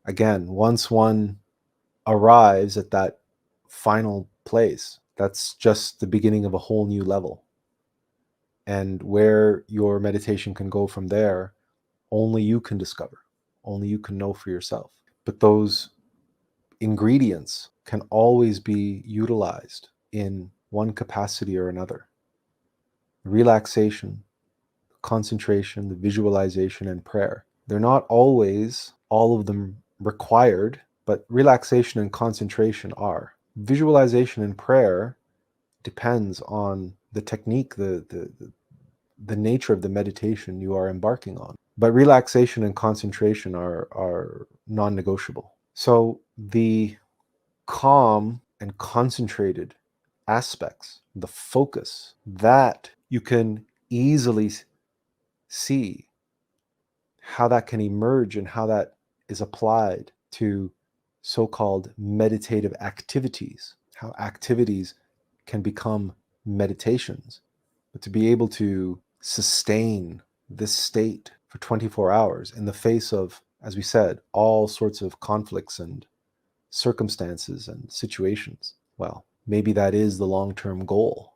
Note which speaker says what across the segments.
Speaker 1: Again, once one arrives at that final place, that's just the beginning of a whole new level. And where your meditation can go from there, only you can discover, only you can know for yourself. But those ingredients can always be utilized in one capacity or another. Relaxation, concentration, the visualization, and prayer. They're not always all of them required, but relaxation and concentration are. Visualization and prayer depends on the technique, the nature of the meditation you are embarking on. But relaxation and concentration are non-negotiable. So the calm and concentrated aspects, the focus, that you can easily see how that can emerge and how that is applied to so-called meditative activities, how activities can become meditations. But to be able to sustain this state for 24 hours in the face of, as we said, all sorts of conflicts and circumstances and situations, well, maybe that is the long-term goal.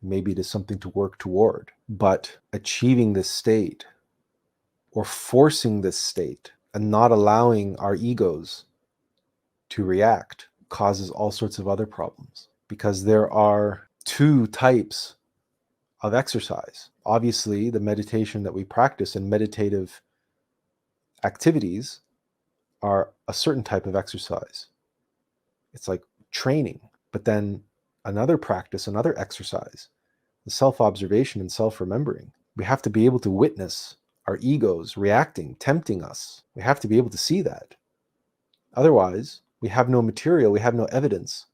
Speaker 1: Maybe it is something to work toward. But achieving this state or forcing this state and not allowing our egos to react causes all sorts of other problems, because there are two types of exercise. Obviously, the meditation that we practice and meditative activities are a certain type of exercise. It's like training. But then another practice, another exercise, the self-observation and self-remembering. We have to be able to witness our egos reacting, tempting us. We have to be able to see that. Otherwise, we have no material, we have no evidence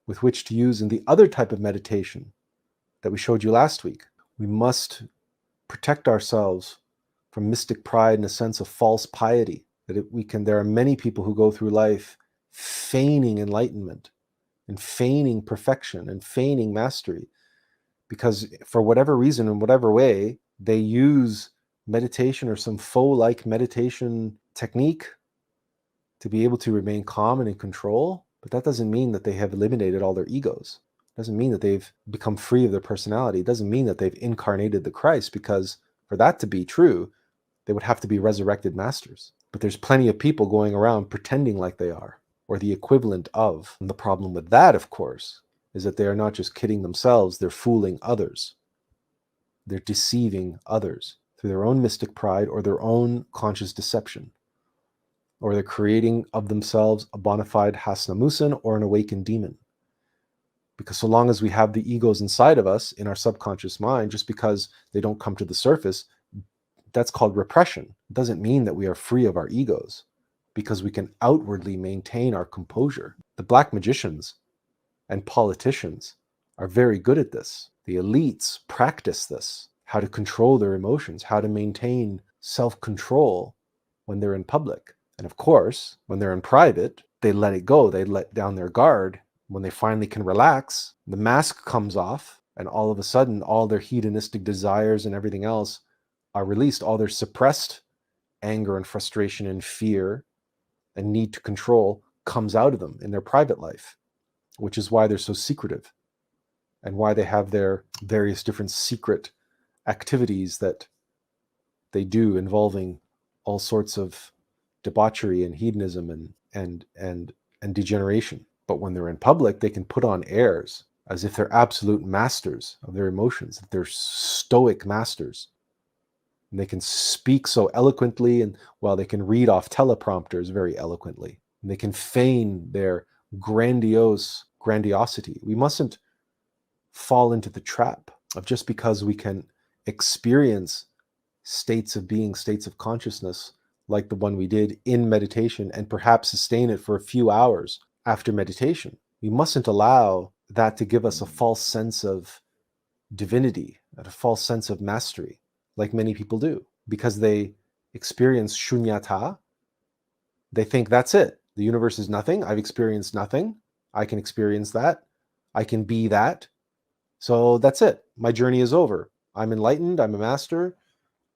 Speaker 1: with which to use in the other type of meditation that we showed you last week. We must protect ourselves from mystic pride and a sense of false piety. There are many people who go through life feigning enlightenment and feigning perfection and feigning mastery, because for whatever reason, in whatever way, they use meditation or some faux-like meditation technique to be able to remain calm and in control. But that doesn't mean that they have eliminated all their egos. It doesn't mean that they've become free of their personality. It doesn't mean that they've incarnated the Christ, because for that to be true, they would have to be resurrected masters. But there's plenty of people going around pretending like they are, or the equivalent of. And the problem with that, of course, is that they are not just kidding themselves, they're fooling others. They're deceiving others through their own mystic pride or their own conscious deception. Or they're creating of themselves a bona fide Hasnamusin or an awakened demon. Because so long as we have the egos inside of us, in our subconscious mind, just because they don't come to the surface, that's called repression. It doesn't mean that we are free of our egos, because we can outwardly maintain our composure. The black magicians and politicians are very good at this. The elites practice this, how to control their emotions, how to maintain self-control when they're in public. And of course, when they're in private, they let it go. They let down their guard. When they finally can relax, the mask comes off, and all of a sudden, all their hedonistic desires and everything else are released. All their suppressed anger and frustration and fear and need to control comes out of them in their private life, which is why they're so secretive and why they have their various different secret activities that they do involving all sorts of debauchery and hedonism and degeneration. But when they're in public, they can put on airs as if they're absolute masters of their emotions, that they're stoic masters. And they can speak so eloquently, and well, they can read off teleprompters very eloquently. And they can feign their grandiosity. We mustn't fall into the trap of, just because we can experience states of being, states of consciousness, like the one we did in meditation, and perhaps sustain it for a few hours after meditation, we mustn't allow that to give us a false sense of divinity, and a false sense of mastery, like many people do. Because they experience shunyata, they think that's it. The universe is nothing. I've experienced nothing. I can experience that. I can be that. So that's it. My journey is over. I'm enlightened. I'm a master.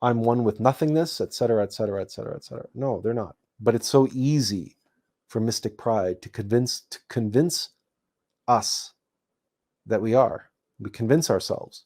Speaker 1: I'm one with nothingness, etc., etc., etc., etc. No, they're not. But it's so easy for mystic pride to convince us that we are. We convince ourselves.